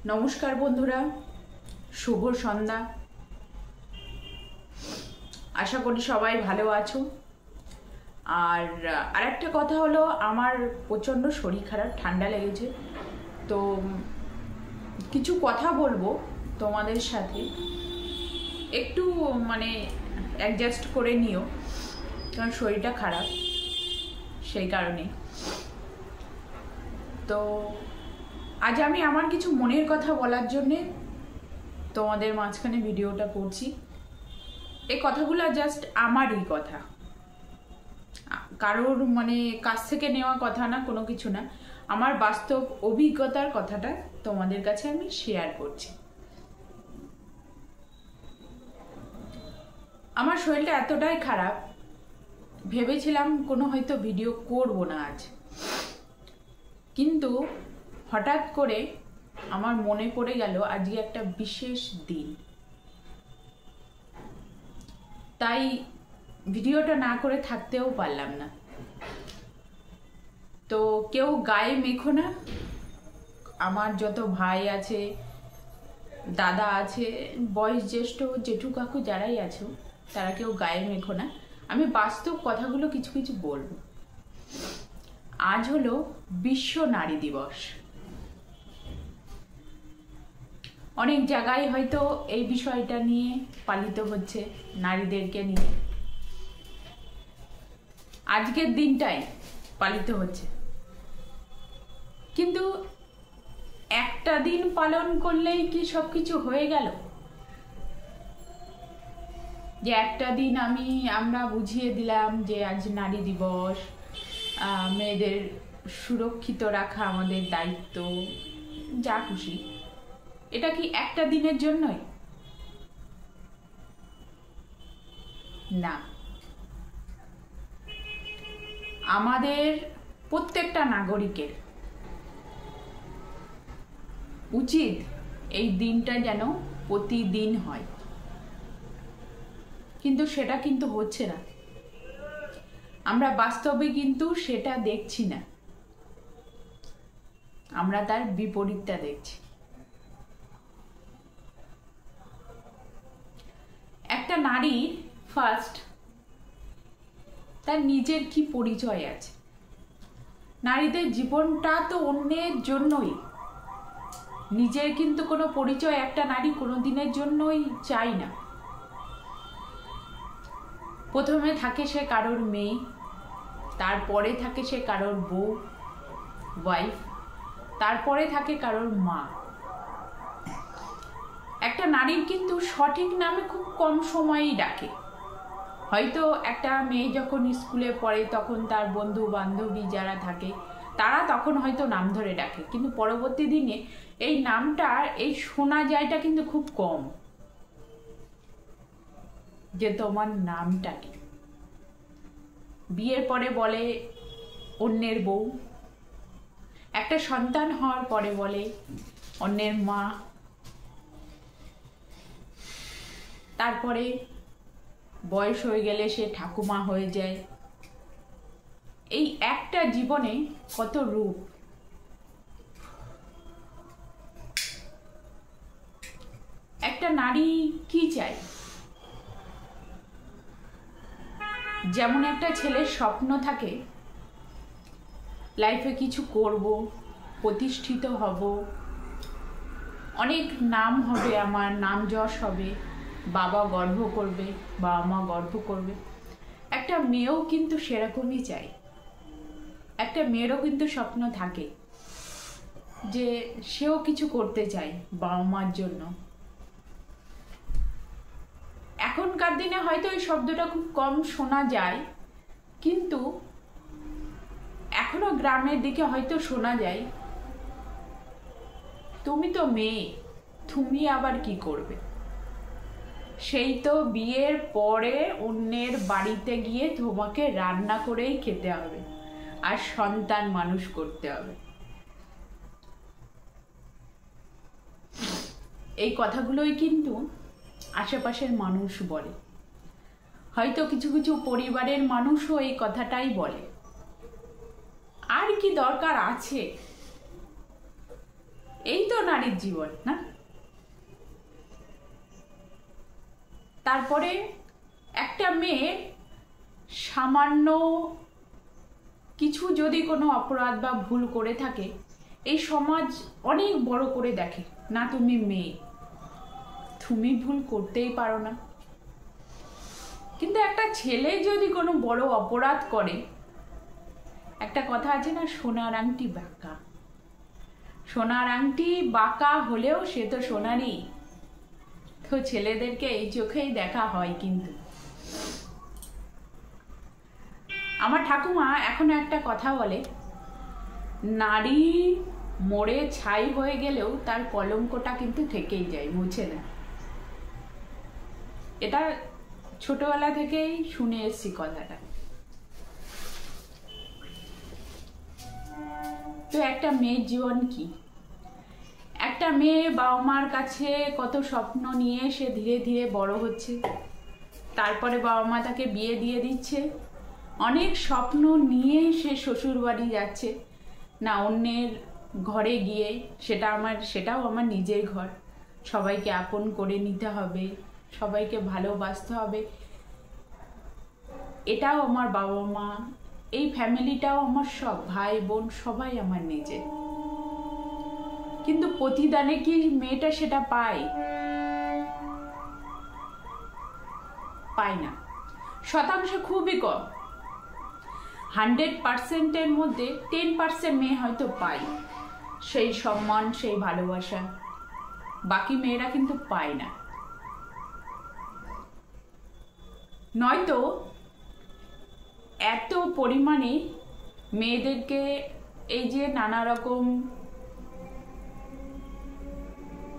নমস্কার বন্ধুরা, শুভ সন্ধ্যা। আশা করি সবাই ভালো আছো। আর আরেকটা কথা হলো, আমার প্রচণ্ড শরীর খারাপ, ঠান্ডা লেগেছে। তো কিছু কথা বলবো তোমাদের সাথে, একটু অ্যাডজাস্ট করে নিও, কারণ শরীরটা খারাপ, সেই কারণে। তো আজ আমি আমার কিছু মনের কথা বলার জন্যে তোমাদের মাঝখানে ভিডিওটা করছি। এই কথাগুলো জাস্ট আমারই কথা, কারোর কাছ থেকে নেওয়া কথা না, কোনো কিছু না। আমার বাস্তব অভিজ্ঞতার কথাটা তোমাদের কাছে আমি শেয়ার করছি। আমার শরীরটা এতটাই খারাপ, ভেবেছিলাম কোনো হয়তো ভিডিও করব না আজ, কিন্তু হঠাৎ করে আমার মনে পড়ে গেল আজকে একটা বিশেষ দিন, তাই ভিডিওটা না করে থাকতেও পারলাম না। তো কেউ গায়ে মেখো না, আমার যত ভাই আছে, দাদা আছে, বয়স জ্যেষ্ঠ জেঠু কাকু যারাই আছো, তারা কেউ গায়ে মেখো না। আমি বাস্তব কথাগুলো কিছু কিছু বলবো। আজ হলো বিশ্ব নারী দিবস। অনেক জায়গায় হয়তো এই বিষয়টা নিয়ে পালিত হচ্ছে, নারীদেরকে নিয়ে আজকের দিনটাই পালিত হচ্ছে। কিন্তু একটা দিন পালন করলেই কি সবকিছু হয়ে গেল? যে একটা দিন আমরা বুঝিয়ে দিলাম যে আজ নারী দিবস, মেয়েদের সুরক্ষিত রাখা আমাদের দায়িত্ব, যা খুশি, এটা কি একটা দিনের জন্যই? না, আমাদের প্রত্যেকটা নাগরিকের উচিত এই দিনটা যেন প্রতিদিন হয়, কিন্তু সেটা কিন্তু হচ্ছে না। আমরা বাস্তবে কিন্তু সেটা দেখছি না, আমরা তার বিপরীতটা দেখছি। একটা নারী ফার্স্ট তার নিজের কি পরিচয় আছে। নারীদের জীবনটা তো অন্যের জন্যই, নিজের কিন্তু কোনো পরিচয় একটা নারী কোনো দিনের জন্যই চাই না। প্রথমে থাকে সে কারোর মেয়ে, তারপরে থাকে সে কারোর বউ, ওয়াইফ, তারপরে থাকে কারোর মা। একটা নারীর কিন্তু সঠিক নামে খুব কম সময়ই ডাকে। হয়তো একটা মেয়ে যখন স্কুলে পড়ে তখন তার বন্ধু বান্ধবী যারা থাকে তারা তখন হয়তো নাম ধরে ডাকে, কিন্তু পরবর্তী দিনে এই নামটা এই শোনা যায়টা কিন্তু খুব কম, যে তোমার নামটা কি। বিয়ের পরে বলে অন্যের বউ, একটা সন্তান হওয়ার পরে বলে অন্যের মা, তারপরে বয়স হয়ে গেলে সে ঠাকুমা হয়ে যায়। এই একটা জীবনে কত রূপ। একটা নারী কি চায়? যেমন একটা ছেলের স্বপ্ন থাকে লাইফে কিছু করব, প্রতিষ্ঠিত হব, অনেক নাম হবে, আমার নাম যশ হবে, বাবা গর্ব করবে, বাবা মা গর্ব করবে। একটা মেয়েও কিন্তু সেরকমই চায়। একটা মেয়েরও কিন্তু স্বপ্ন থাকে যে সেও কিছু করতে চায় বাবা মার জন্য। এখনকার দিনে হয়তো এই শব্দটা খুব কম শোনা যায়, কিন্তু এখনো গ্রামের দিকে হয়তো শোনা যায়, তুমি তো মেয়ে, তুমি আবার কি করবে? সেই তো বিয়ের পরে অন্যের বাড়িতে গিয়ে তোমাকে রান্না করেই খেতে হবে আর সন্তান মানুষ করতে হবে। এই কথাগুলোই কিন্তু আশেপাশের মানুষ বলে, হয়তো কিছু কিছু পরিবারের মানুষও এই কথাটাই বলে। আর কি দরকার আছে? এই তো নারীর জীবন না। তারপরে একটা মেয়ে সামান্য কিছু যদি কোনো অপরাধ বা ভুল করে থাকে, এই সমাজ অনেক বড় করে দেখে, না তুমি মেয়ে, তুমি ভুল করতেই পারো না। কিন্তু একটা ছেলে যদি কোনো বড় অপরাধ করে, একটা কথা আছে না, সোনার আংটি বাঁকা। সোনার আংটি বাঁকা হলেও সে তো সোনারই। তো ছেলেদেরকে এই চোখেই দেখা হয়। কিন্তু আমার ঠাকুমা এখন একটা কথা বলে, নারী মরে ছাই হয়ে গেলেও তার কলঙ্কটা কিন্তু থেকেই যায়, মুছে না। এটা ছোটবেলা থেকেই শুনে এসেছি কথাটা। তো একটা মেয়ের জীবন কি? একটা মেয়ে বাবা মার কাছে কত স্বপ্ন নিয়ে সে ধীরে ধীরে বড় হচ্ছে, তারপরে বাবা মা তাকে বিয়ে দিয়ে দিচ্ছে। অনেক স্বপ্ন নিয়ে সে শ্বশুর বাড়ি যাচ্ছে, না অন্যের ঘরে গিয়ে সেটাও আমার নিজের ঘর, সবাইকে আপন করে নিতে হবে, সবাইকে ভালোবাসতে হবে, এটাও আমার বাবা মা, এই ফ্যামিলিটাও আমার, সব ভাই বোন সবাই আমার নিজের। কিন্তু প্রতিদানে কি মেয়েটা সেটা পায়? পায় না। শতাংশ খুবই কম। 100%-এর মধ্যে 10% মেয়ে হয়তো পায় সেই সম্মান, সেই ভালোবাসা। বাকি মেয়েরা কিন্তু পায় না। নয়তো এত পরিমাণে মেয়েদেরকে এই যে নানা রকম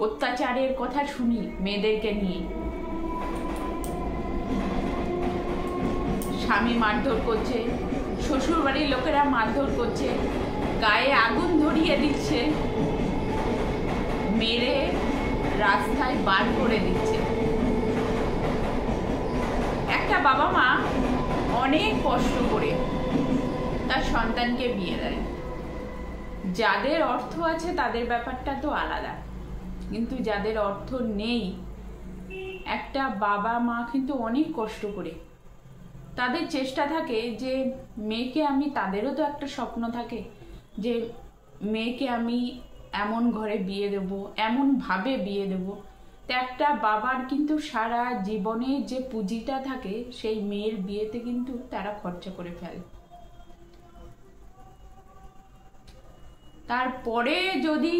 অত্যাচারের কথা শুনি মেয়েদেরকে নিয়ে, স্বামী মারধর করছে, শ্বশুর বাড়ির লোকেরা মারধর করছে, গায়ে আগুন ধরিয়ে দিচ্ছে, মেরে রাস্তায় বার করে দিচ্ছে। একটা বাবা মা অনেক কষ্ট করে তার সন্তানকে বিয়ে দেয়। যাদের অর্থ আছে তাদের ব্যাপারটা তো আলাদা, কিন্তু যাদের অর্থ নেই, একটা বাবা মা কিন্তু অনেক কষ্ট করে, তাদের চেষ্টা থাকে যে মেয়েকে আমি, তাদেরও তো একটা স্বপ্ন থাকে যে মেয়েকে আমি এমন ঘরে বিয়ে দেব, এমন ভাবে বিয়ে দেব। তো একটা বাবার কিন্তু সারা জীবনে যে পুঁজিটা থাকে সেই মেয়ের বিয়েতে কিন্তু তারা খরচা করে ফেলে। তারপরে যদি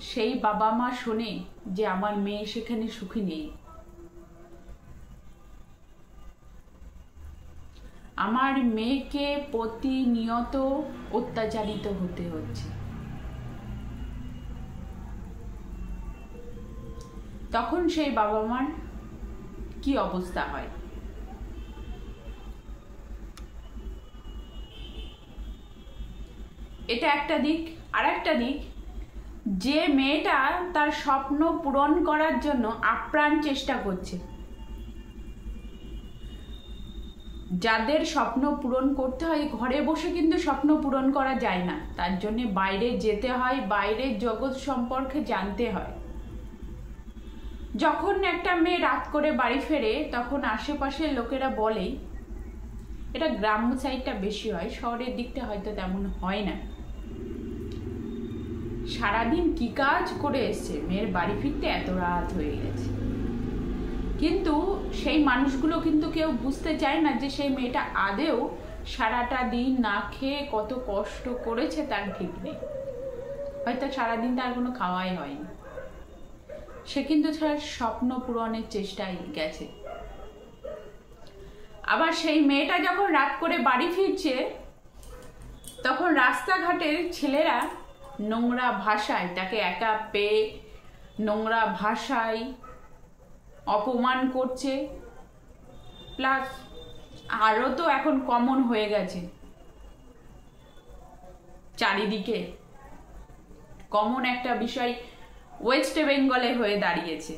সেই বাবা মা শোনে যে আমার মেয়ে সেখানে সুখী নেই, আমার মেয়েকে প্রতিনিয়ত অত্যাচারিত হতে হচ্ছে, তখন সেই বাবা মার কি অবস্থা হয়? এটা একটা দিক। আর একটা দিক, যে মেয়েটা তার স্বপ্ন পূরণ করার জন্য আপ্রাণ চেষ্টা করছে, যাদের স্বপ্ন পূরণ করতে হয়, ঘরে বসে কিন্তু স্বপ্ন পূরণ করা যায় না, তার জন্য বাইরে যেতে হয়, বাইরের জগৎ সম্পর্কে জানতে হয়। যখন একটা মেয়ে রাত করে বাড়ি ফেরে, তখন আশেপাশের লোকেরা বলে, এটা গ্রাম্য সাইডটা বেশি হয়, শহরের দিকটা হয়তো তেমন হয় না, সারাদিন কি কাজ করে এসছে, মেয়ের বাড়ি ফিরতে এত রাত হয়ে গেছে। কিন্তু সেই মানুষগুলো কিন্তু কেউ বুঝতে চায় না যে সেই মেয়েটা আদেও সারাটা দিন না খেয়ে কত কষ্ট করেছে তার ঠিক নেই, হয়তো সারাদিন তার কোনো খাওয়াই হয়নি, সে কিন্তু তার স্বপ্ন পূরণের চেষ্টায় গেছে। আবার সেই মেয়েটা যখন রাত করে বাড়ি ফিরছে, তখন রাস্তাঘাটের ছেলেরা নোংরা ভাষায় তাকে একা পেয়ে নোংরা ভাষায় অপমান করছে। প্লাস আরও তো এখন কমন হয়ে গেছে, চারিদিকে কমন একটা বিষয় ওয়েস্ট বেঙ্গলে হয়ে দাঁড়িয়েছে,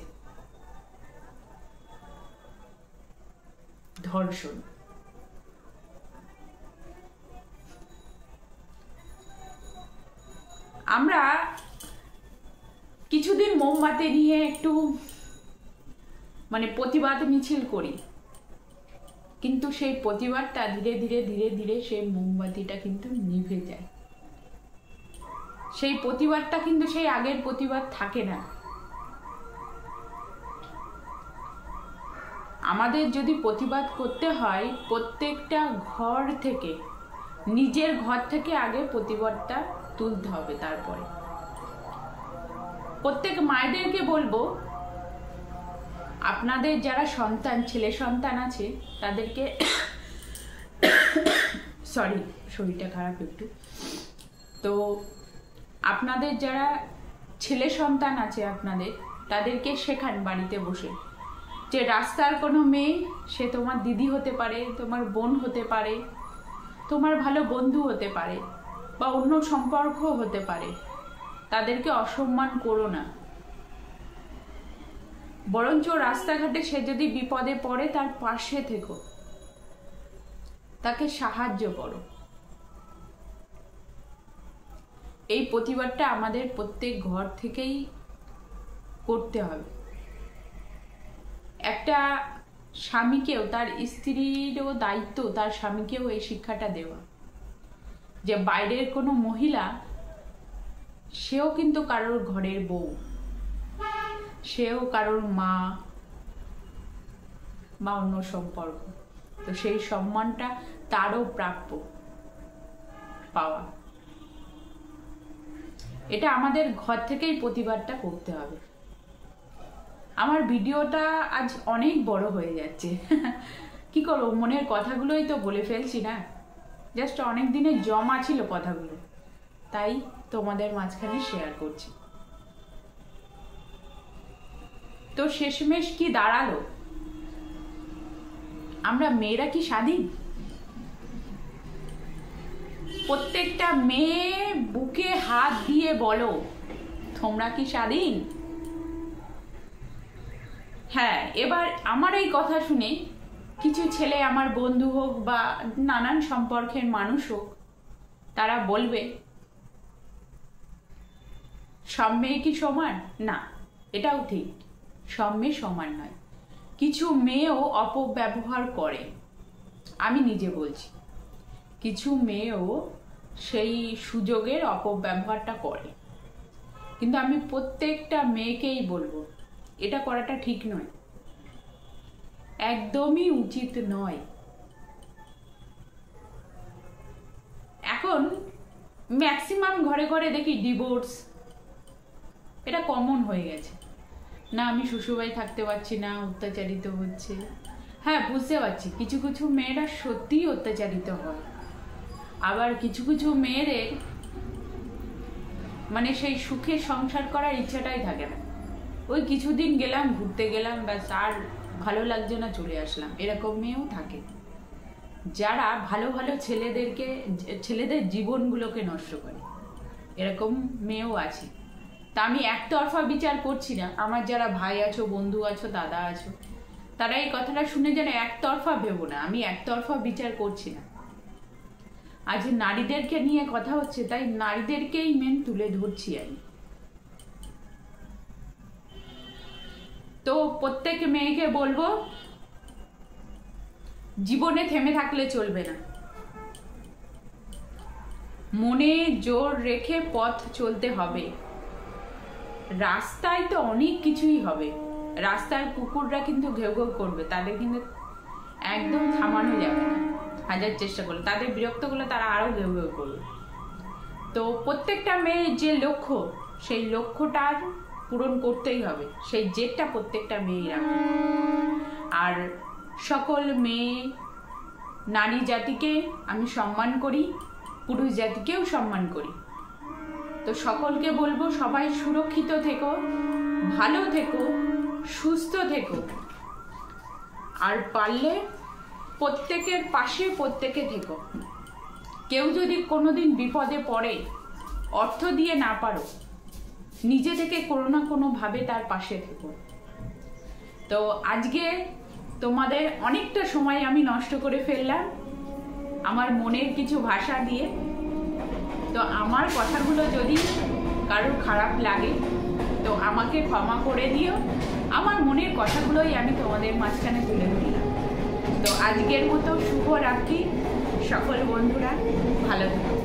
ধর্ষণ। আমরা কিছুদিন মোমবাতি নিয়ে একটু মানে প্রতিবাদ মিছিল করি, কিন্তু সেই প্রতিবাদটা ধীরে ধীরে ধীরে ধীরে সেই মোমবাতিটা কিন্তু নিভে যায়। সেই প্রতিবাদটা কিন্তু সেই আগের প্রতিবাদ থাকে না। আমাদের যদি প্রতিবাদ করতে হয়, প্রত্যেকটা ঘর থেকে, নিজের ঘর থেকে আগে প্রতিবাদটা তুলতে হবে। তারপরে প্রত্যেক মায়েদেরকে বলবো, আপনাদের যারা সন্তান, ছেলে সন্তান আছে তাদেরকে সরি, শরীরটা খারাপ একটু, তো আপনাদের যারা ছেলে সন্তান আছে আপনাদের, তাদেরকে শেখান বাড়িতে বসে যে রাস্তার কোনো মেয়ে, সে তোমার দিদি হতে পারে, তোমার বোন হতে পারে, তোমার ভালো বন্ধু হতে পারে, বা অন্য সম্পর্ক হতে পারে, তাদেরকে অসম্মান করো না। বরঞ্চ রাস্তাঘাটে সে যদি বিপদে পড়ে তার পাশে থেকো, তাকে সাহায্য করো। এই প্রতিবাদটা আমাদের প্রত্যেক ঘর থেকেই করতে হবে। একটা স্বামীকেও, তার স্ত্রীরও দায়িত্ব তার স্বামীকেও এই শিক্ষাটা দেওয়া, যে বাইরের কোনো মহিলা, সেও কিন্তু কারোর ঘরের বউ, সেও কারোর মা বা অন্য সম্পর্ক, তো সেই সম্মানটা তারও প্রাপ্য পাওয়া। এটা আমাদের ঘর থেকেই প্রতিবাদটা করতে হবে। আমার ভিডিওটা আজ অনেক বড় হয়ে যাচ্ছে, কি করবো, মনের কথাগুলোই তো বলে ফেলছি না, জাস্ট অনেক দিনের জমা ছিল কথাগুলো, তাই তোমাদের মাঝখানে শেয়ার করছি। তো শেষমেশ কি দাঁড়ালো, আমরা মেয়েরা কি স্বাধীন? প্রত্যেকটা মেয়ে বুকে হাত দিয়ে বলো, তোমরা কি স্বাধীন? হ্যাঁ, এবার আমার এই কথা শুনে কিছু ছেলে, আমার বন্ধু হোক বা নানান সম্পর্কের মানুষ হোক, তারা বলবে সব মেয়ে কি সমান? না, এটাও ঠিক, সব মেয়ে সমান নয়। কিছু মেয়েও অপব্যবহার করে, আমি নিজে বলছি, কিছু মেয়েও সেই সুযোগের অপব্যবহারটা করে। কিন্তু আমি প্রত্যেকটা মেয়েকেই বলবো, এটা করাটা ঠিক নয়, একদমই উচিত নয়। এখন ম্যাক্সিমাম ঘরে ঘরে দেখি ডিভোর্স, এটা কমন হয়ে গেছে। না আমি শ্বশুরবাড়ি থাকতে পারছি না, অত্যাচারিত হচ্ছে। হ্যাঁ, বুঝতে পারছি কিছু কিছু মেয়েরা সত্যিই অত্যাচারিত হয়, আবার কিছু কিছু মেয়েদের মানে সেই সুখে সংসার করার ইচ্ছাটাই থাকে না, ওই কিছুদিন গেলাম, ঘুরতে গেলাম, ব্যাস আর ভালো লাগছে না, চলে আসলাম, এরকম মেয়েও থাকে, যারা ভালো ভালো ছেলেদের জীবনগুলোকে নষ্ট করে, এরকম মেয়েও আছে। তা আমি একতরফা বিচার করছি না, আমার যারা ভাই আছো, বন্ধু আছো, দাদা আছো, তারা এই কথাটা শুনে যেন একতরফা ভেবো না, আমি একতরফা বিচার করছি না। আজ নারীদেরকে নিয়ে কথা হচ্ছে, তাই নারীদেরকেই মেন তুলে ধরছি আমি। তো প্রত্যেক মেয়েকে বলবো, জীবনে থেমে থাকলে চলবে না, মনে জোর রেখে পথ চলতে হবে। রাস্তায় তো অনেক কিছুই হবে, রাস্তার কুকুররা কিন্তু ঘেউ ঘেউ করবে, তাদের কিন্তু একদম থামানো যাবে না, হাজার চেষ্টা করলে, তাদের বিরক্ত করলে তারা আরো ঘেউ ঘেউ করবে। তো প্রত্যেকটা মেয়ের যে লক্ষ্য, সেই লক্ষ্যটার পূরণ করতেই হবে, সেই জেদটা প্রত্যেকটা মেয়েই রাখে। আর সকল মেয়ে, নারী জাতিকে আমি সম্মান করি, পুরুষ জাতিকেও সম্মান করি। তো সকলকে বলবো, সবাই সুরক্ষিত থেকো, ভালো থেকো, সুস্থ থেকো, আর পারলে প্রত্যেকের পাশে প্রত্যেকে থেকো। কেউ যদি কোনোদিন বিপদে পড়ে, অর্থ দিয়ে না পারো, নিজে থেকে কোনো না কোনোভাবে তার পাশে থেকো। তো আজকে তোমাদের অনেকটা সময় আমি নষ্ট করে ফেললাম আমার মনের কিছু ভাষা দিয়ে। তো আমার কথাগুলো যদি কারোর খারাপ লাগে, তো তো আমাকে ক্ষমা করে দিও, আমার মনের কথাগুলোই আমি তোমাদের মাঝখানে তুলে ধরলাম। তো আজকের মতো শুভরাত্রি সকল বন্ধুরা, ভালো থেকো।